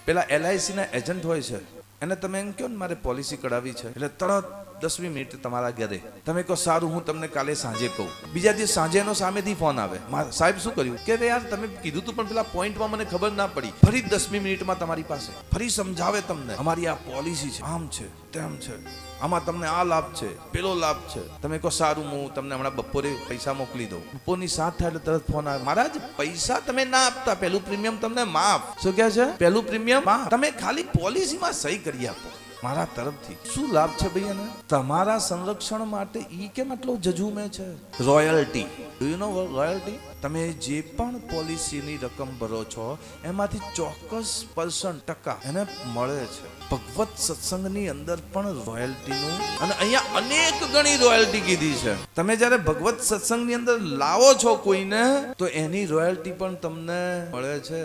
પેલા LIC ના agent હોય છે, એને તમે એમ કહો ને મારે પોલિસી કઢાવી છે, એટલે તરત 10 મિનિટ તમારા ઘરે તમે કહો સારું હું તમને કાલે સાંજે કહું. બીજા દિવસ સાંજે એનો સામેથી ફોન આવે, સાહેબ શું કર્યું? કે યાર તમે કીધું તું પણ પેલા પોઈન્ટમાં મને ખબર ના પડી. ફરી 10મી મિનિટમાં તમારી પાસે ફરી સમજાવે તમને, અમારી આ પોલિસી છે, આમ છે તેમ છે, આમાં તમને આ લાભ છે, પેલો લાભ છે. તમે કહો સારું હું તમને હમણાં બપોરે પૈસા મોકલી દઉં. બપોરની 7 થાય એટલે તરત ફોન આવે, મહારાજ પૈસા તમે ના આપતા, પેલું પ્રીમિયમ તમને માફ. શું કહે છે? પેલું પ્રીમિયમ માફ, તમે ખાલી પોલિસીમાં સહી કરી આપો મારા તરફથી. શું લાભ છે ભાઈ? એને તમારા સંરક્ષણ માટે ઈ કેમ આટલો જજુમે છે? Royalty. Do you know royalty? તમે જે પણ પોલિસીની રકમ ભરો છો એમાંથી ચોક્કસ % એને મળે છે. ભગવત સત્સંગની અંદર પણ રોયલ્ટીનું, અને અહીંયા અનેક ગણી રોયલ્ટી કીધી છે. તમે જ્યારે ભગવત સત્સંગની અંદર લાવો છો કોઈને, તો એની રોયલ્ટી પણ તમને મળે છે.